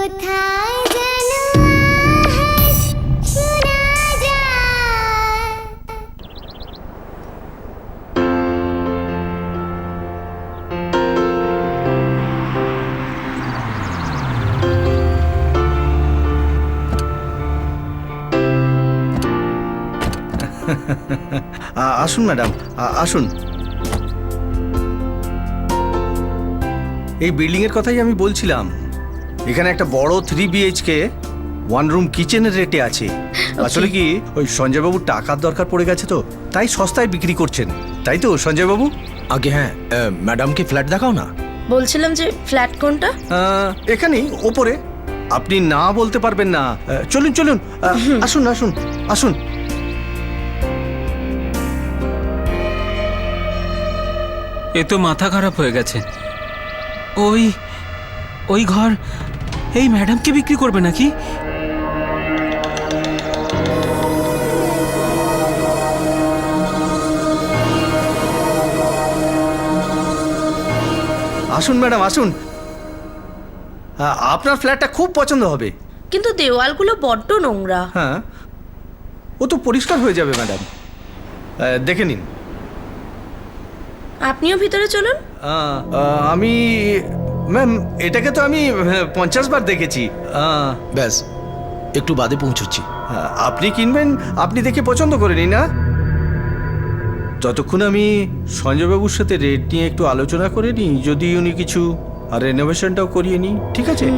কোথায় যেন আওয়াজ শোনা যায়। আসুন ম্যাডাম, আসুন। এই বিল্ডিং এর কথাই আমি বলছিলাম। এখানে একটা বড় 3 BHK 1 রুম কিচেনের রেটে আছে। আসলে কি ওই সঞ্জয়বাবুর টাকার দরকার পড়ে গেছে, তো তাই সস্তায় বিক্রি করছেন, তাই তো সঞ্জয়বাবু? আগে হ্যাঁ, ম্যাডামকে ফ্ল্যাট দেখাও না। বলছিলাম যে ফ্ল্যাট কোনটা? এখানেই ওপরে। আপনি না বলতে পারবেন না। চলুন চলুন, আসুন আসুন আসুন। এ তো মাথা খারাপ হয়ে গেছে। ওই ওই ঘর এই ম্যাডামকে বিক্রি করবে নাকি? আসুন ম্যাডাম আসুন, আপনার ফ্ল্যাটটা খুব পছন্দ হবে। কিন্তু দেওয়ালগুলো বড্ড নোংরা। হ্যাঁ, ও তো পরিষ্কার হয়ে যাবে ম্যাডাম, দেখে নিন। আপনিও ভিতরে চলুন। আমি ম্যাম, এটাকে তো আমি 50 বার দেখেছি। ব্যাস, একটু বাদে পৌঁছচ্ছি। আপনি কিনবেন, আপনি দেখে পছন্দ করে নিন না। ততক্ষণ আমি সঞ্জয়বাবুর সাথে রেট নিয়ে একটু আলোচনা করে নিই, যদি উনি কিছু আর রেনোভেশনটাও করিয়ে নিই, ঠিক আছে?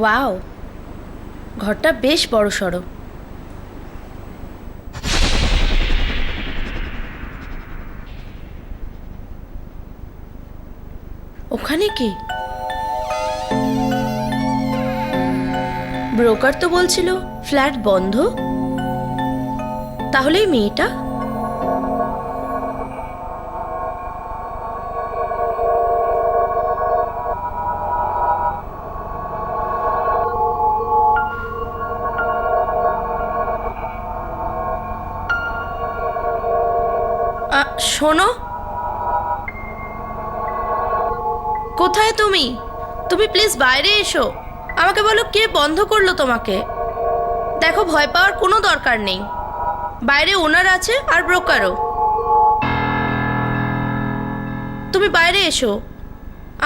ওয়াও, ঘরটা বেশ বড় সড়ো। ওখানে কি? ব্রোকার তো বলছিল ফ্ল্যাট বন্ধ। তাহলে এই মেয়েটা? শোনো, কোথায় তুমি? তুমি প্লিজ বাইরে এসো। আমাকে বলো কে বন্ধ করলো তোমাকে। দেখো, ভয় পাওয়ার কোনো দরকার নেই। বাইরে ওনার আছে আর ব্রোকারও। তুমি বাইরে এসো,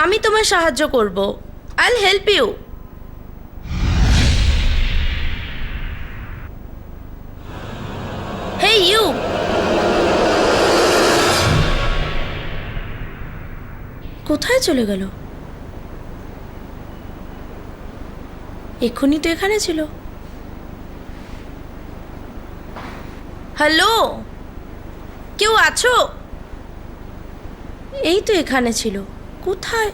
আমি তোমায় সাহায্য করব। আইল হেল্প ইউ। হেই ইউ, কোথায় চলে গেল? এক্ষুনি তো এখানে ছিল। হ্যালো, কেউ আছো? এই তো এখানে ছিল, কোথায়?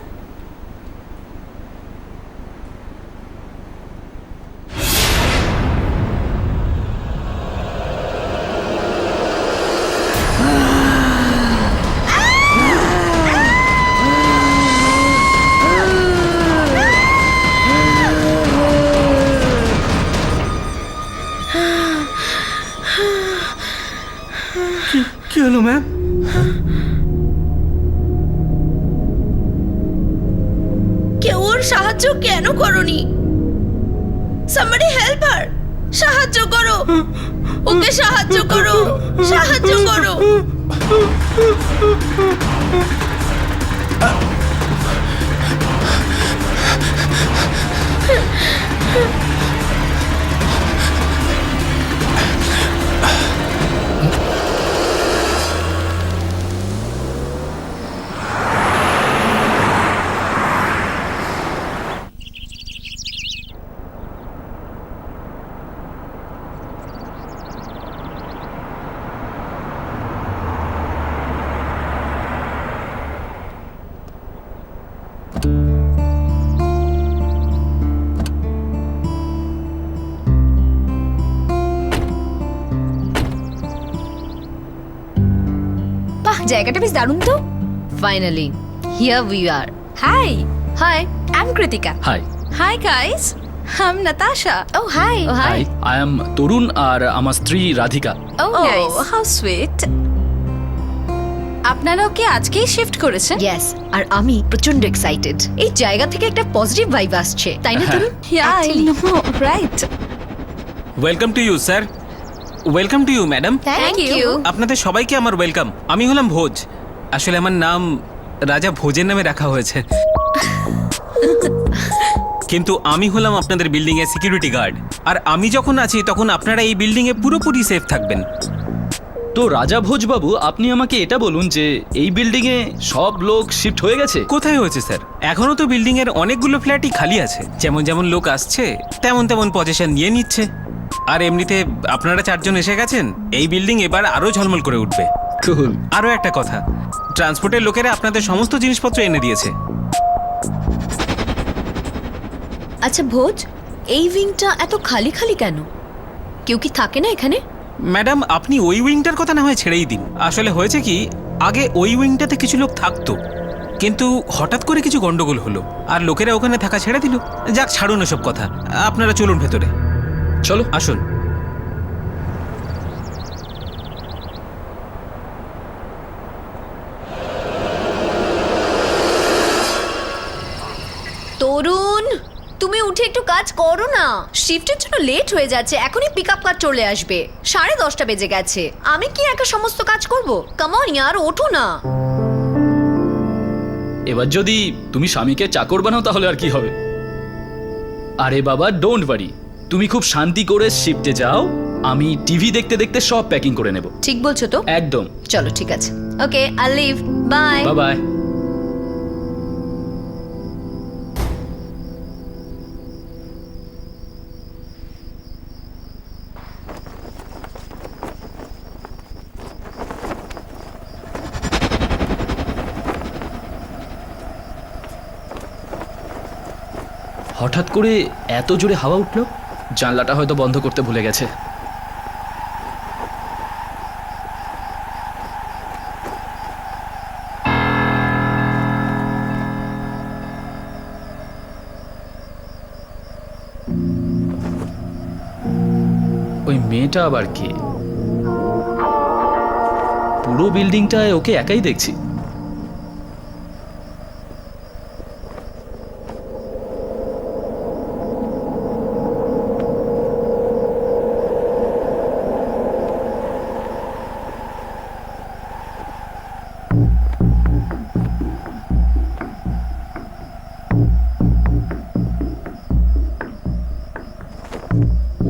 কি হলো ম্যাম? কেউ ওর সাহায্য কেন করনি? somebody help her! সাহায্য করো, ওকে সাহায্য করো, সাহায্য করো। জায়গাটা বেশ দারুণ তো। Finally, here we are. Hi, Hi. I am Kritika. Hi hi guys, I am Natasha. Oh hi. Oh, hi. Hi I am Tarun আর আমার স্ত্রী Radhika. Oh Oh. Nice, how sweet. আপনারাও কি আজকেই শিফট করেছেন? Yes, আর আমি প্রচন্ড এক্সাইটেড। এই জায়গা থেকে একটা পজিটিভ ভাইব আসছে, তাই না Tarun? Yeah, I Actually. know, right. Welcome to you sir, welcome to you madam. Thank you. আপনাদের সবাইকে আমার ওয়েলকাম। আমি হলাম ভোজ, আসলে আমার নাম রাজা ভোজের নামে রাখা হয়েছে, কিন্তু আমি হলাম আপনাদের বিল্ডিং এর সিকিউরিটি গার্ড। আর আমি যখন আছি তখন আপনারা এই বিল্ডিং এ পুরোপুরি সেফ থাকবেন। তো রাজা ভোজবাবু, আপনি আমাকে এটা বলুন যে এই বিল্ডিং এ সব লোক শিফট হয়ে গেছে? কোথায় হয়েছে স্যার? এখনো তো বিল্ডিং এর অনেকগুলো ফ্ল্যাটই খালি আছে। যেমন যেমন লোক আসছে তেমন তেমন পজিশন নিয়ে নিচ্ছে। আর এমনিতে আপনারা 4 জন এসে গেছেন, এই বিল্ডিং এবার আরো ঝলমল করে উঠবে। কুল। আরো একটা কথা, ট্রান্সপোর্টের লোকেরা আপনাদের সমস্ত জিনিসপত্র এনে দিয়েছে। আচ্ছা ভোজ, এই উইংটা এত খালি খালি কেন? কেউ কি থাকে না এখানে? ম্যাডাম, আপনি ওই উইংটার কথা না হয় ছেড়েই দিন। আসলে হয়েছে কি, আগে ওই উইংটাতে কিছু লোক থাকতো, কিন্তু হঠাৎ করে কিছু গন্ডগোল হলো আর লোকেরা ওখানে থাকা ছেড়ে দিল। যাক, ছাড়ুন এসব কথা, আপনারা চলুন ভেতরে। চলো আসুন। তরুণ, তুমি উঠে একটু কাজ করো না। শিফটের জন্য লেট হয়ে যাচ্ছে, এখনই পিক আপ কার চলে আসবে। 10:30 বেজে গেছে, আমি কি একা সমস্ত কাজ করব? কাম অন ইয়ার, ওঠো না। এবার যদি তুমি স্বামীকে চাকর বানাও তাহলে আর কি হবে? আরে বাবা, ডোন্ট ওয়ারি, তুমি খুব শান্তি করে শিফটে যাও, আমি টিভি দেখতে দেখতে সব প্যাকিং করে নেব। ঠিক বলছো তো? একদম। চলো ঠিক আছে, okay, I leave, bye. Bye bye. হঠাৎ করে এত জোরে হাওয়া উঠলো, জানলাটা হয়তো বন্ধ করতে ভুলে গেছে। ওই মেয়েটা আবার কে? পুরো বিল্ডিংটায় ওকে একাই দেখছি।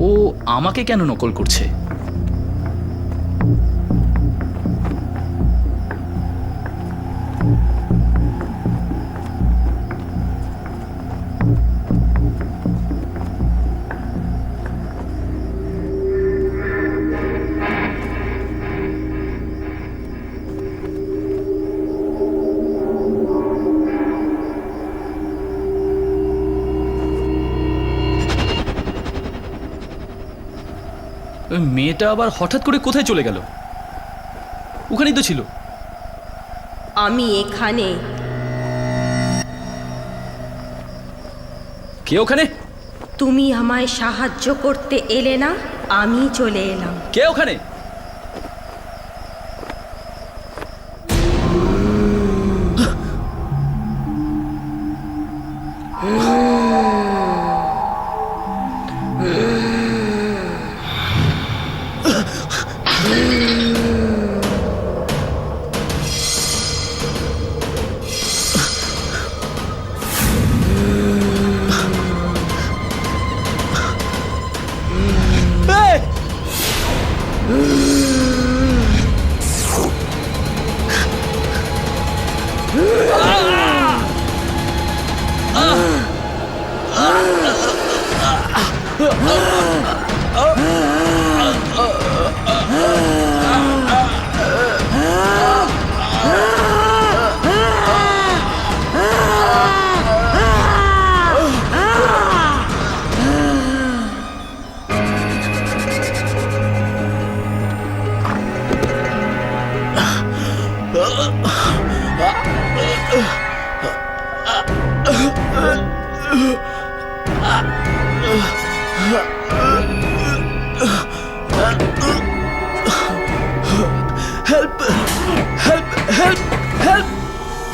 ও আমাকে কেন নকল করছে? ওই মেয়েটা আবার হঠাৎ করে কোথায় চলে গেল? ওখানেই তো ছিল। আমি এখানে। কে ওখানে? তুমি আমায় সাহায্য করতে এলে না, আমি চলে এলাম। কে ওখানে? হেল্প হেল্প হেল্প হেল্প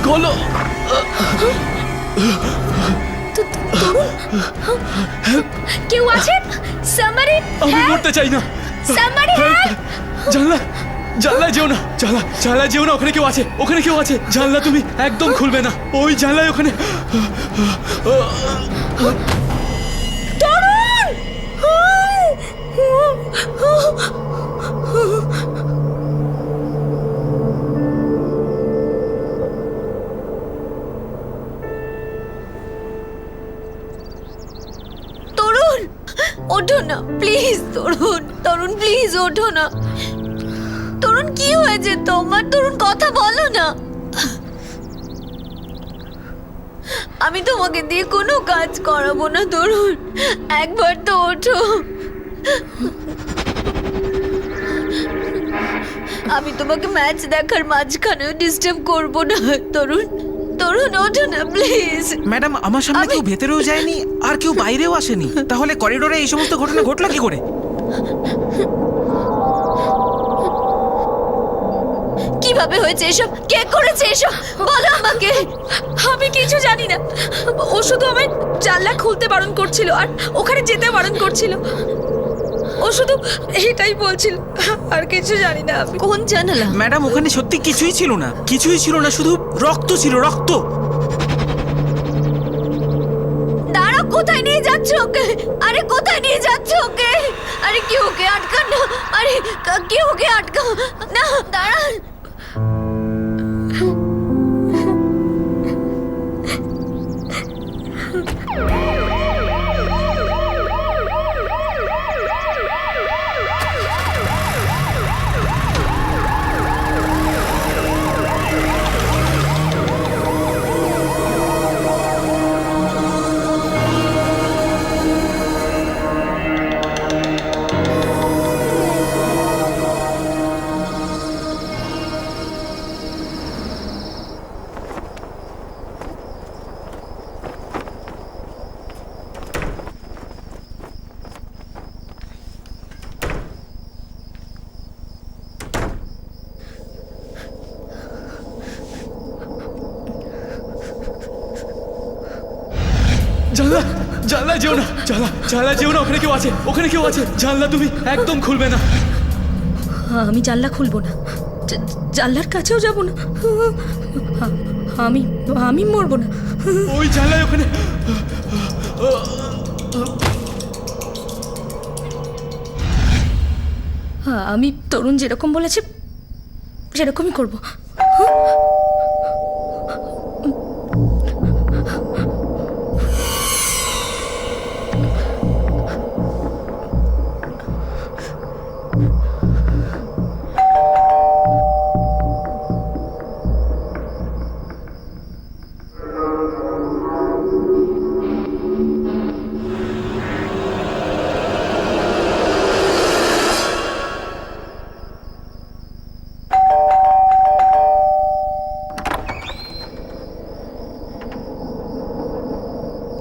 খোলো। কেউ আছে? সামারি, আমি মরতে চাই না। Summary help! জানলা জানলায় যেও না, জানলায় যেও না, ওখানে কেউ আছে, ওখানে কেউ আছে। জানলা তুমি একদম খুলবে না, ওই জানলায় ওখানে। তরুণ, ওঠো না প্লিজ। তরুণ প্লিজ ওঠো না। তরুণ কি হয়েছে তোমার? তরুণ কথা বলো না। আমি তোমাকে দিয়ে কোনো কাজ করাবো না তরুণ, একবার তো ওঠো। আমি তোমাকে ম্যাচ দেখার মাঝখানেও ডিস্টার্ব করবো না তরুণ। তরুণ ওঠো না প্লিজ। ম্যাডাম, আমার সামনে কেউ ভেতরেও যায়নি আর কেউ বাইরেও আসেনি, তাহলে করিডোরে এই সমস্ত ঘটনা ঘটলো কি করে? কিভাবে হয়েছে এসব? কে করেছে এসব? বলো আমাকে। আমি কিছু জানি না। ও শুধু আমায় জানলা খুলতে বারণ করছিল আর ওখানে যেতে বারণ করছিল। ও শুধু এটাই বলছিল, আর কিছু জানি না আমি। কোন জানালা? ম্যাডাম, ওখানে সত্যি কিছুই ছিল না, কিছুই ছিল না, শুধু রক্ত ছিল, রক্ত। দাঁড়াও, কোথায় নিয়ে যাচ্ছ ওকে? আরে কোথায় নিয়ে যাচ্ছ ওকে? আরে কি ওকে আটকান না। আরে কি ওকে আটকা না, দাঁড়ান। জানলায় যেও না, জানলায় যেও না, ওখানে কেউ আছে, ওখানে কেউ আছে। জানলা তুমি একদম খুলবে না। আমি জানলা খুলবো না, জানলার কাছেও যাব না। আমি আমি মরবো না। ওই জানলায় ওখানে। আমি তরুণ যেরকম বলেছে সেরকমই করব।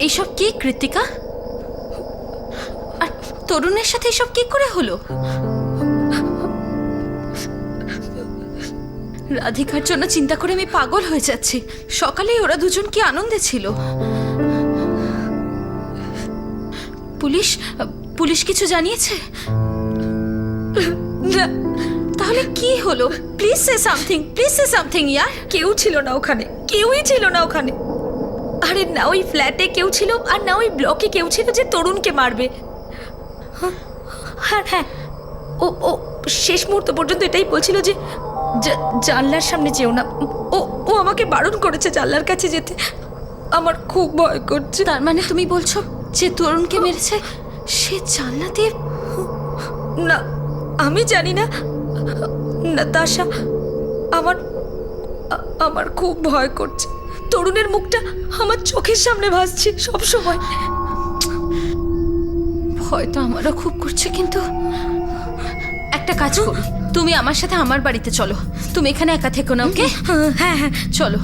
এইসব কি কৃতিকা? আর তরুণের সাথে এসব কি করে হলো? রাধিকার জন্য চিন্তা করে আমি পাগল হয়ে যাচ্ছি। সকালেই ওরা দুজন কি আনন্দে ছিল। পুলিশ কিছু জানিয়েছে? না। তাহলে কি হলো? প্লিজ সে সামথিং ইয়ার। কেউ ছিল না ওখানে, কেউই ছিল না ওখানে। আরে না ওই ফ্ল্যাটে কেউ ছিল আর না ওই ব্লকে কেউ ছিল যে তরুণকে মারবে। হ্যাঁ, ও শেষ মুহূর্ত পর্যন্ত এটাই বলছিল যে জানলার সামনে যেও না। ও আমাকে বারণ করেছে জানলার কাছে যেতে। আমার খুব ভয় করছে। তার মানে তুমি বলছো যে তরুণকে মেরেছে সে জানলা দিয়ে? না, আমি জানি না নাতাশা। আমার খুব ভয় করছে। তরুণের মুখটা আমার চোখের সামনে ভাসছে সব সময়। ভয় তো আমারও খুব করছে, কিন্তু একটা কাজ করি, তুমি আমার সাথে আমার বাড়িতে চলো। তুমি এখানে একা থেকো না, ওকে? হ্যাঁ, চলো।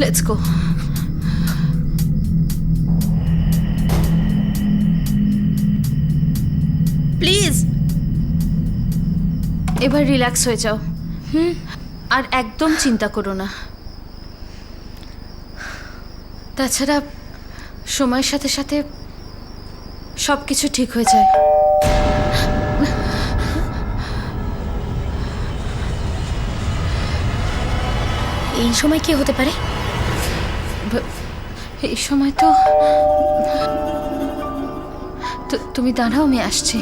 Let's go. প্লিজ। এবার রিল্যাক্স হয়ে যাও। আর একদম চিন্তা করো না। তাছাড়া সময়ের সাথে সাথে সব কিছু ঠিক হয়ে যায়। এই সময় কি হতে পারে? এই সময় তো তুমি দাঁড়াও, আমি আসছি।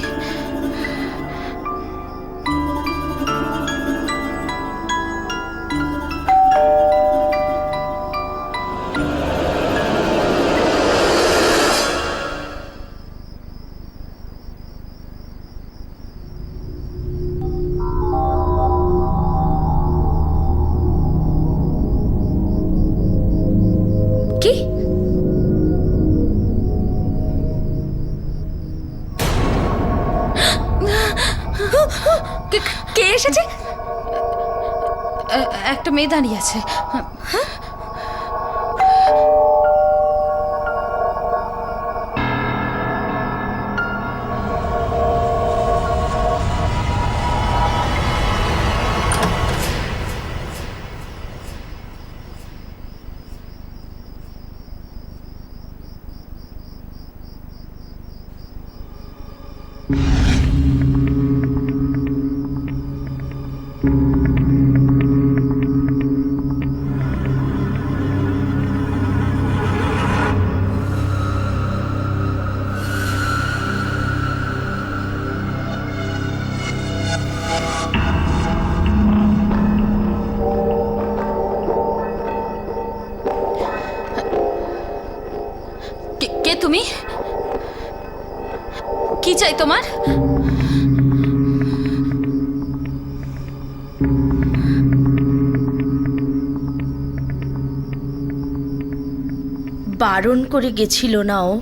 কি? কে এসেছে? একটা মেয়ে দাঁড়িয়ে আছে। কে তুমি? কি চাই তোমার? বারণ করে গেছিল না ও,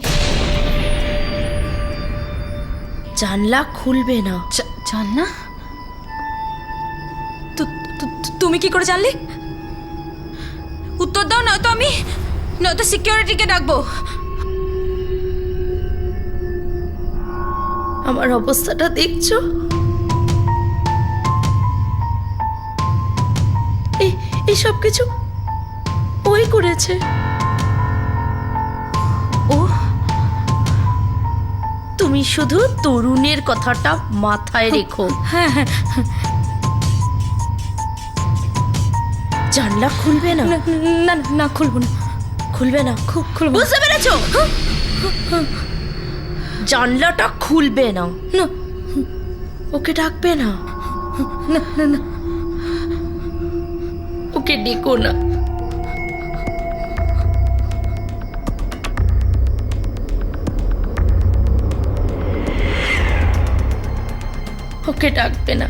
জানলা খুলবে না। জানলা? তুমি কি করে জানলে? উত্তর দাও, নয়তো সিকিউরিটিকে ডাকবো। আমার অবস্থাটা দেখছো? এই সব কিছু ওই করেছে। ও, তুমি শুধু তরুণের কথাটা মাথায় রেখো। হ্যাঁ হ্যাঁ, জানলা খুলবে না। না না, খুলবো না। খুলবে না? খুলবো। বুঝতে পেরেছো? জানলাটা খুলবে না। না, ওকে ডাকবে না। না না না, ওকে ডেকো না। ওকে ডাকবে না।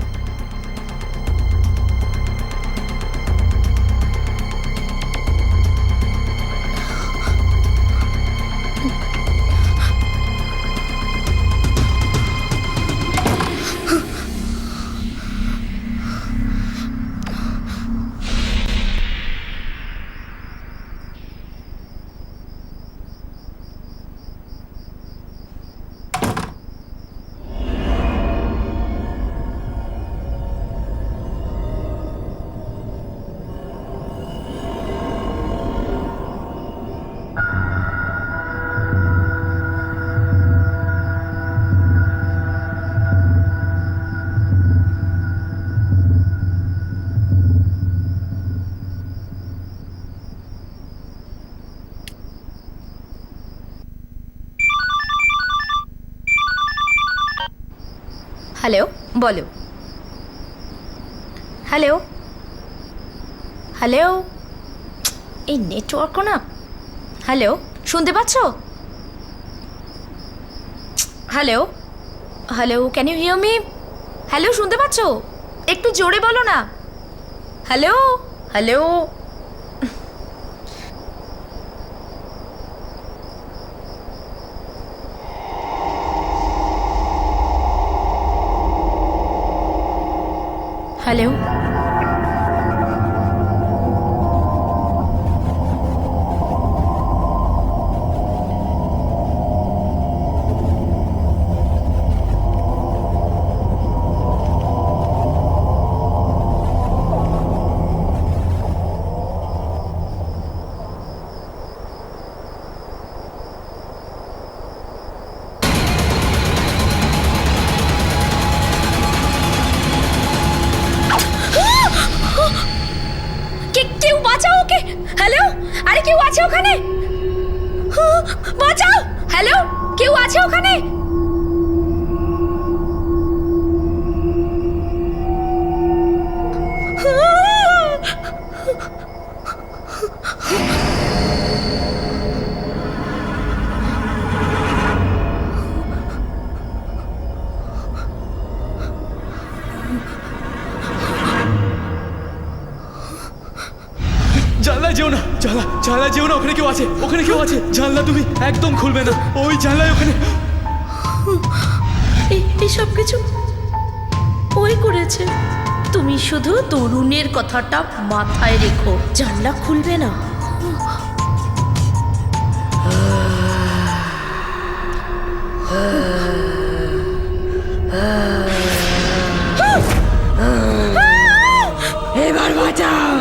হ্যালো, বলো। হ্যালো হ্যালো, এই নেটওয়ার্কও না। হ্যালো, শুনতে পাচ্ছো? Hello hello, can you hear me? Hello, শুনতে পাচ্ছো? একটু জোরে বলো না। Hello hello. হ্যালো আছে ওখানে? বাঁচাও! হ্যালো, কেউ আছে ওখানে? জানলায় যেও না, জানলায় যেও না, ওখানে কেউ আছে, ওখানে কেউ আছে। জানলা তুমি একদম খুলবে না, ওই জানলায় ওখানে। এই সব কিছু ওই করেছে। তুমি শুধু তরুণের কথাটা মাথায় রেখো, জানলা খুলবে না। এবার বাঁচাও!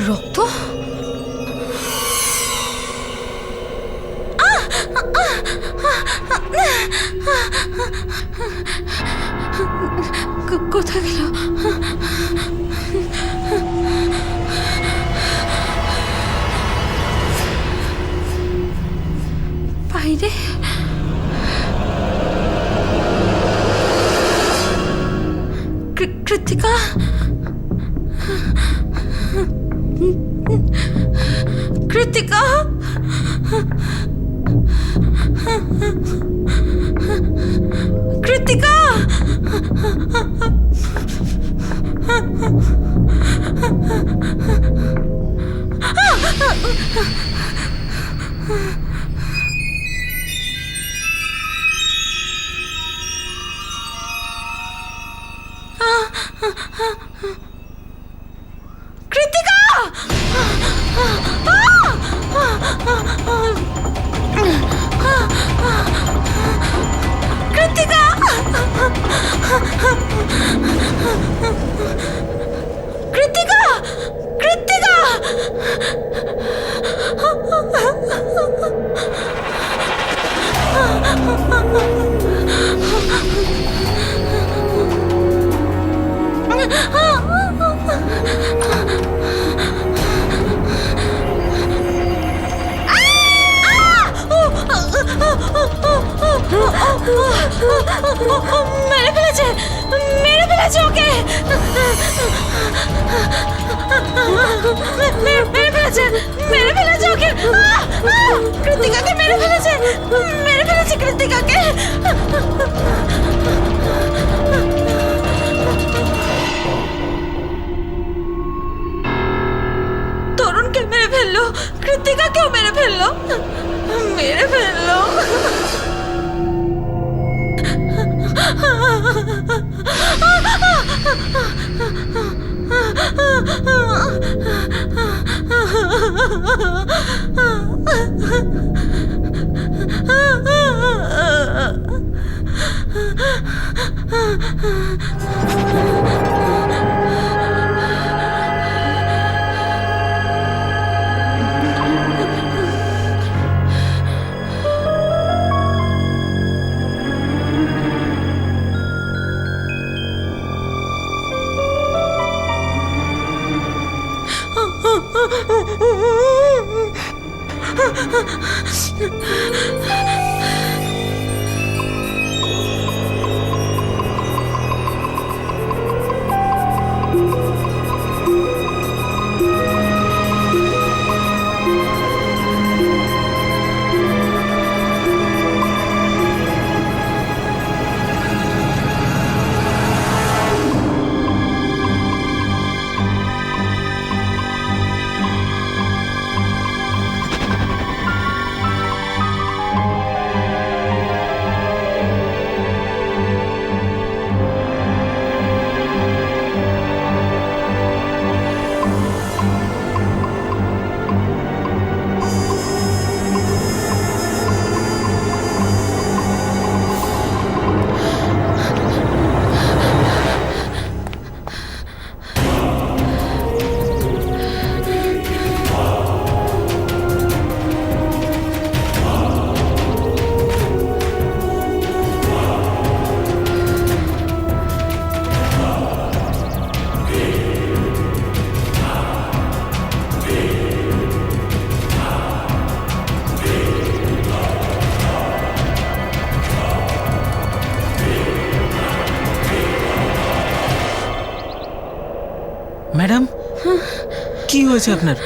রক্ত? কোথায় গেল? বাইরে কৃতিকা? কৃতিকা? কৃতিকা? কৃতিকা! কৃতিকা! কৃতিকা! কৃতিকা! মেরে ফেলেছে, মেরে ফেলেছে ওকে, মেরে ফেলেছে, মেরে ফেলেছে ওকে, কৃতিকাকে মেরে ফেলেছে, মেরে ফেলেছে কৃতিকাকে। তরুণকে মেরে ফেললো, কৃতিকাকেও মেরে ফেললো, মেরে ফেললো। ম্যাডাম কি হয়েছে আপনার?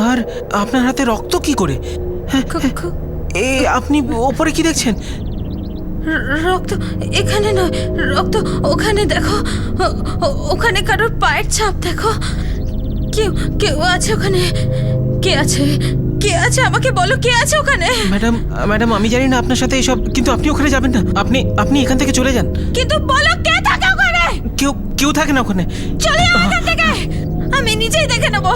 আর আপনার হাতে রক্ত কি করে? হ্যাঁ, এ আপনি ওপরে কি দেখছেন? রক্ত এখানে নয়, রক্ত ওখানে দেখো। ওখানে কারোর পায়ের ছাপ দেখো। কেউ কেউ আছে ওখানে। কে আছে? কে আছে আমাকে বলো, কে আছে ওখানে? ম্যাডাম আমি জানি না আপনার সাথে এসব, কিন্তু আপনি ওখানে যাবেন না। আপনি এখান থেকে চলে যান। কিন্তু বলো কে থাকে ওখানে? কেউ থাকে না ওখানে। চলে যাও এখান থেকে, আমি নিজেই দেখে নেবো।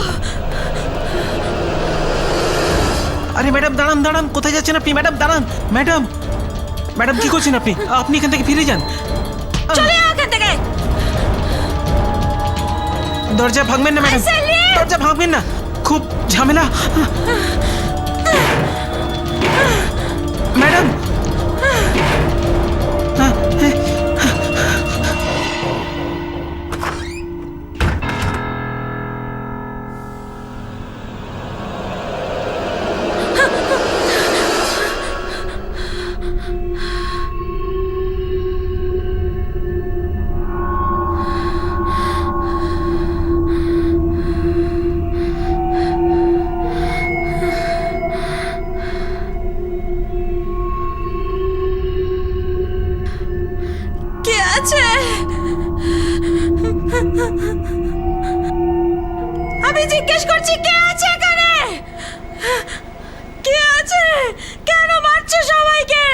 আরে ম্যাডাম দাঁড়ান, কোথায় যাচ্ছেন আপনি? ম্যাডাম দাঁড়ান। ম্যাডাম কি করছেন আপনি? আপনি এখান থেকে ফিরে যান। চলে যাও এখান থেকে। দরজা ভাঙবেন না ম্যাডাম, দরজা ভাঙবেন না, খুব ঝামেলা। ম্যাডাম কে আছে? আমি জিজ্ঞেস করছি কে আছে এখানে? কে আছে? কেন মারছো সবাইকে?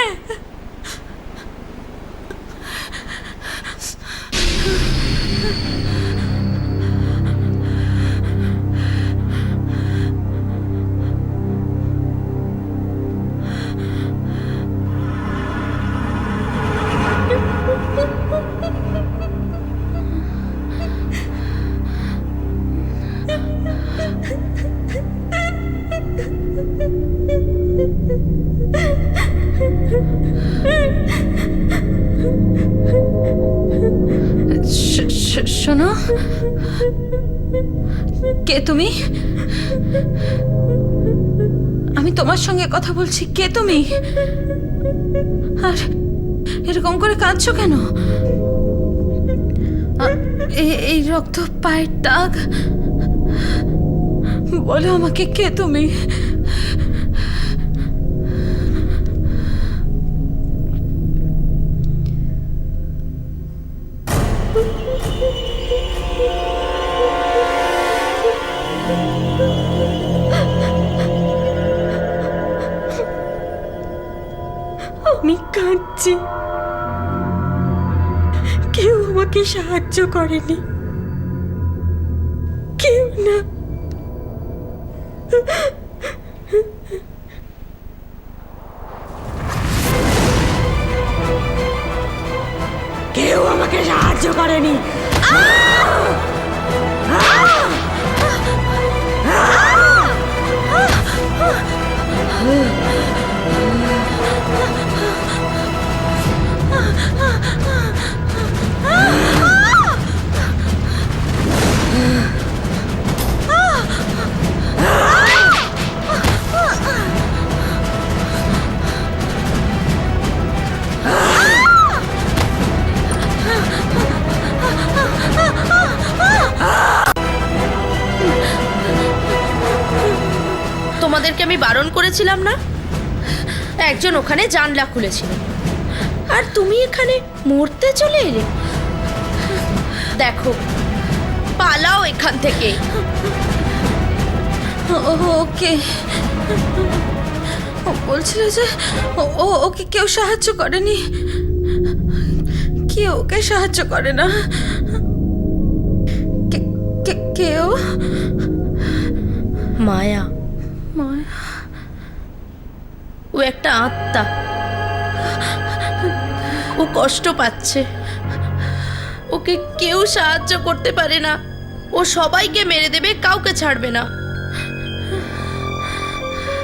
শোনো, কে তুমি? আমি তোমার সঙ্গে কথা বলছি। কে তুমি? আর এরকম করে কাঁদছো কেন? এই রক্ত, পায়ের দাগ, বলো আমাকে কে তুমি? আমি কাঁদছি, কেউ আমাকে সাহায্য করেনি, কেউ না। কেউ আমাকে সাহায্য করেনি। তোমাদেরকে আমি বারণ করেছিলাম না? একজন ওখানে জানলা খুলেছিল, আর তুমি এখানে মরতে চলে এলে। দেখো, পালাও এখান থেকে। ওকে, ও বলছিল যে ওকে কেউ সাহায্য করেনি। কেউ ওকে সাহায্য করে না। কেউ? মায়া, মায়া? ও একটা আত্মা। ও কষ্ট পাচ্ছে, ওকে কেউ সাহায্য করতে পারে না। ও সবাইকে মেরে দেবে, কাউকে ছাড়বে না।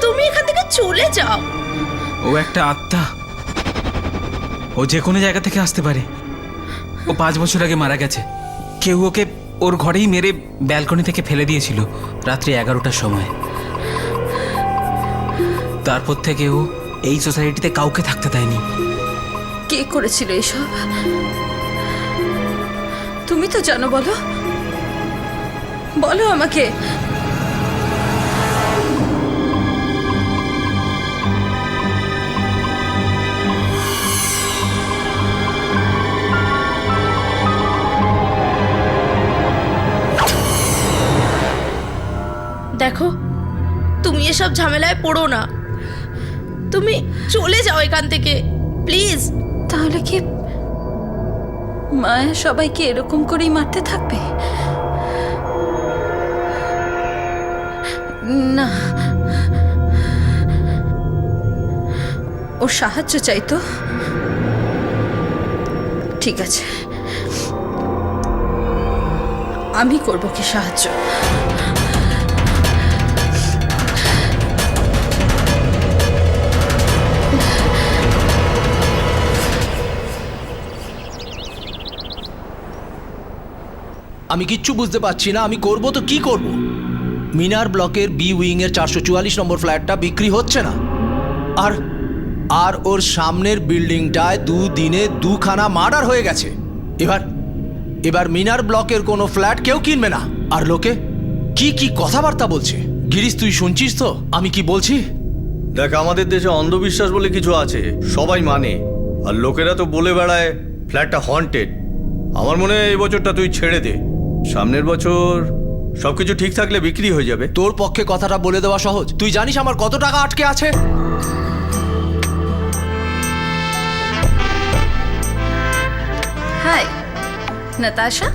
তুমি এখান থেকে চলে যাও। ও একটা আত্মা, ও যে কোনো জায়গা থেকে আসতে পারে। ও 5 বছর আগে মারা গেছে। কেউ ওকে ওর ঘরেই মেরে ব্যালকনি থেকে ফেলে দিয়েছিল রাত্রি 11টার সময়। তারপর থেকে ও এই সোসাইটিতে কাউকে থাকতে দেয়নি। কে করেছিল এসব? তুমি তো জানো, বলো। বলো আমাকে। দেখো, তুমি এসব ঝামেলায় পড়ো না, তুমি চলে যাও এখান থেকে প্লিজ। তাহলে কি মায়া সবাইকে এরকম করেই মারতে থাকবে? না, ওর সাহায্য চাই তো। ঠিক আছে, আমি করব কি সাহায্য। আমি কিচ্ছু বুঝতে পারছি না, আমি করব তো কি করব? মিনার ব্লকের বি উইং এর 444 নম্বর ফ্ল্যাটটা বিক্রি হচ্ছে না, আর আর ওর সামনের বিল্ডিংটায় 2 দিনে 2খানা মার্ডার হয়ে গেছে। এবার মিনার ব্লকের কোনো ফ্ল্যাট কেউ কিনবে না। আর লোকে কি কি কথাবার্তা বলছে। গিরিশ, তুই শুনছিস তো আমি কি বলছি? দেখ, আমাদের দেশে অন্ধবিশ্বাস বলে কিছু আছে, সবাই মানে, আর লোকেরা তো বলে বেড়ায় ফ্ল্যাটটা হন্টেড। আমার মনে হয় এই বছরটা তুই ছেড়ে দে, সামনের বছর সবকিছু ঠিক থাকলে বিক্রি হয়ে যাবে। তোর পক্ষে কথাটা বলে দেওয়া সহজ। তুই জানিস আমার কত টাকা আটকে আছে? হাই নাতাশা,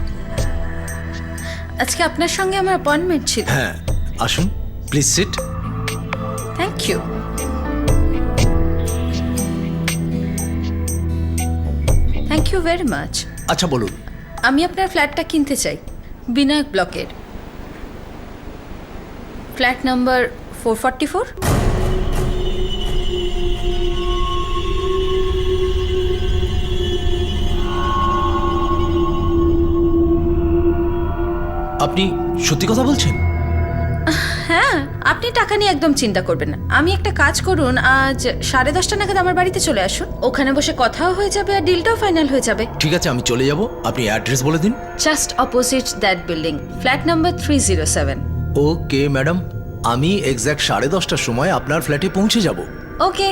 আজকে আপনার সঙ্গে আমার অ্যাপয়েন্টমেন্ট ছিল। হ্যাঁ, আসুন, please sit. Thank you. Thank you very much. আচ্ছা বলুন। আমি আপনার ফ্ল্যাটটা কিনতে চাই, বিনায়ক ব্লকের ফ্ল্যাট নাম্বার 444। আপনি সত্যি কথা বলছেন? হ্যাঁ, আপনি টাকা নিয়ে একদম চিন্তা করবেন না। আমি একটা কাজ করুন, আজ 10:30 নাগাদ আমার বাড়িতে চলে আসুন, ওখানে বসে কথাও হয়ে যাবে আর ডিলটাও ফাইনাল হয়ে যাবে। ঠিক আছে, আমি চলে যাব। আপনি অ্যাড্রেস বলে দিন। Just opposite that building, flat number 307। Okay madam, আমি এক্স্যাক্ট 10:30টার সময় আপনার ফ্ল্যাটে পৌঁছে যাব। ওকে,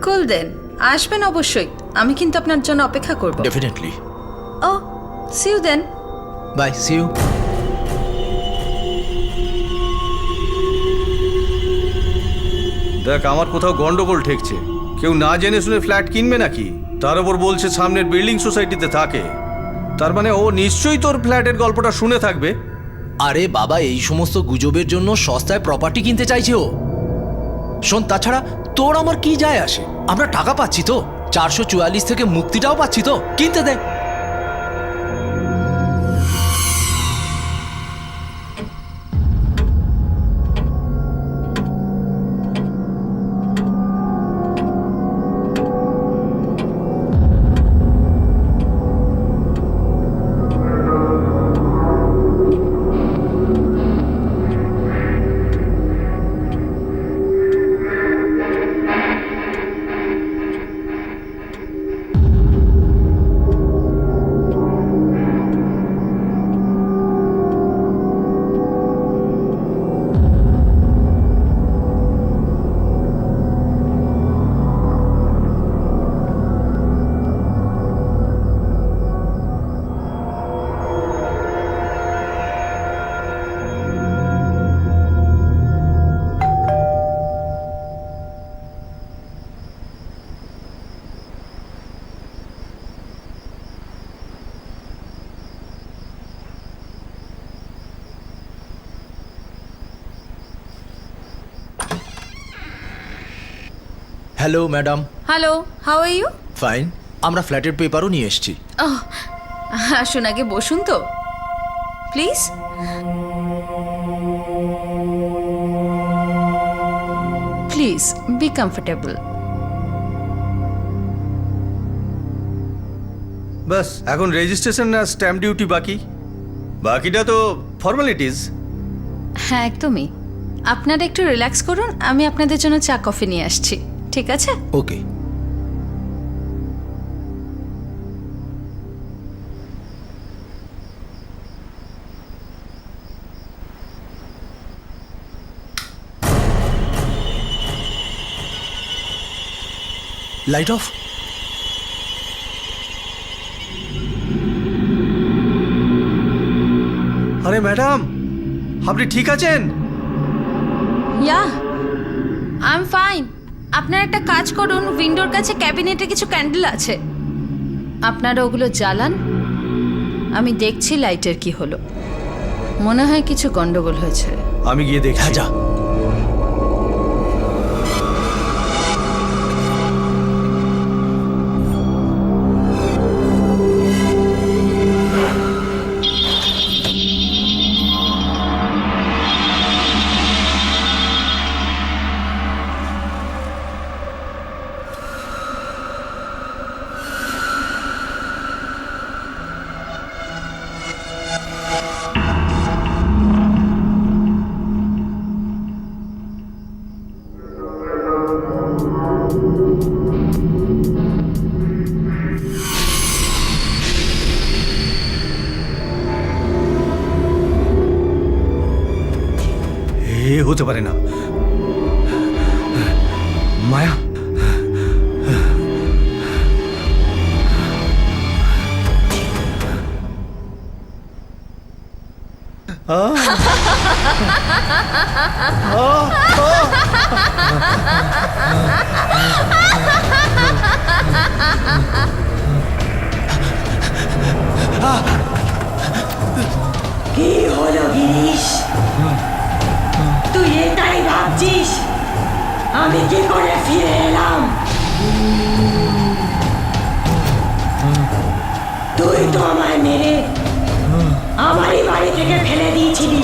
কুল দেন, আসবেন অবশ্যই। আমি কিন্তু আপনার জন্য অপেক্ষা করব। Definitely. Oh, see you then. Bye, see you. দেখ, আমার কোথাও গন্ডগোল ঠেকছে। কেউ না জেনে শুনে ফ্ল্যাট কিনবে নাকি? তার উপর বলছে সামনের বিল্ডিং সোসাইটিতে থাকে, তার মানে ও নিশ্চয়ই তোর ফ্ল্যাটের গল্পটা শুনে থাকবে। আরে বাবা, এই সমস্ত গুজবের জন্য সস্তায় প্রপার্টি কিনতে চাইছে ও। শোন, তাছাড়া তোর আমার কি যায় আসে? আমরা টাকা পাচ্ছি তো, 444 থেকে মুক্তিটাও পাচ্ছি তো, কিনতে দে। Hello madam. Hello, how are you? Fine. আমরা ফ্ল্যাটের পেপারও নিয়ে এসেছি। ওহ, আসুন, আগে বসুন তো প্লিজ। Please be comfortable. ব্যাস, এখন রেজিস্ট্রেশন আর স্ট্যাম্প ডিউটি বাকি, বাকিটা তো ফর্মালিটিস। হ্যাঁ, একদমই। আপনারা একটু রিল্যাক্স করুন, আমি আপনাদের জন্য চা কফি নিয়ে আসছি, ঠিক আছে? ওকে। Light off. আরে ম্যাডাম, আপনি ঠিক আছেন? Yeah I am fine. আপনার একটা কাজ করুন, উইন্ডোর কাছে ক্যাবিনেটে কিছু ক্যান্ডেল আছে, আপনারা ওগুলো জ্বালান। আমি দেখছি লাইটের কি হলো। মনে হয় কিছু গন্ডগোল হয়েছে। আমি গিয়ে দেখছি। হ্যাঁ, যা। এ হতে পারে না। মায়া, কি হলো গিরিশ? তুই এটাই ভাবছিস আমি কি করে ফিরে এলাম? তুই তো আমায় মেরে আমারই বাড়ি থেকে ফেলে দিয়েছিলি।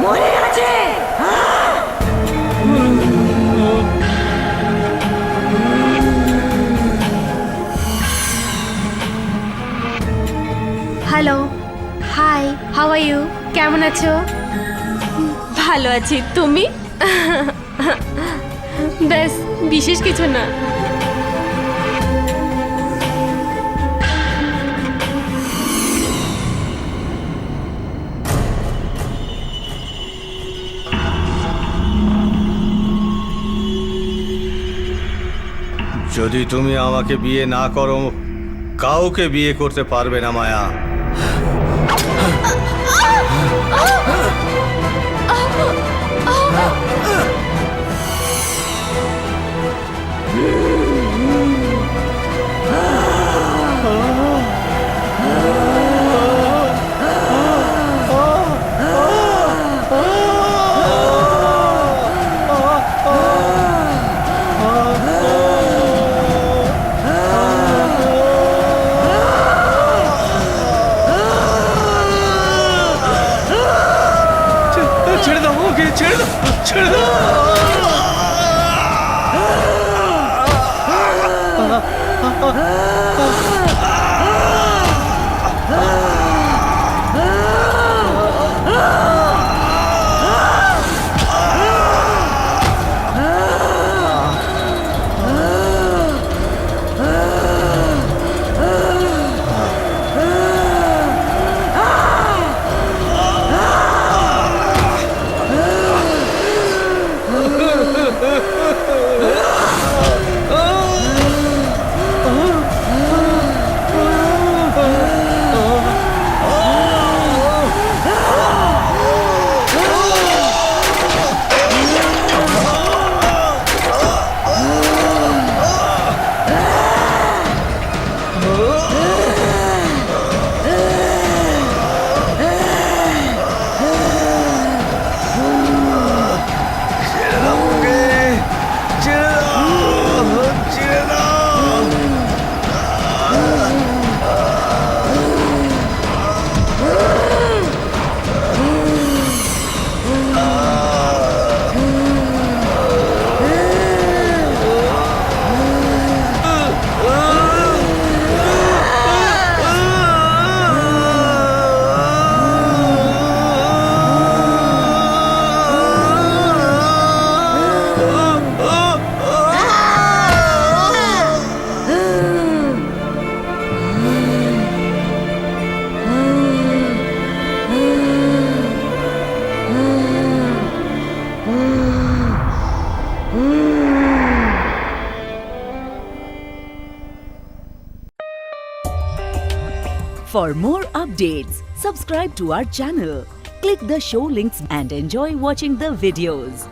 মনে আছে? Hello, hi, how are you? কেমন আছো? ভালো আছি, তুমি? ব্যাস, বিশেষ কিছু না। যদি তুমি আমাকে বিয়ে না করো, কাউকে বিয়ে করতে পারবে না মায়া। ছেড়ে দাও ওকে, ছেড়ে দাও, ছেড়ে দাও। For more updates, subscribe to our channel, click the show links and enjoy watching the videos.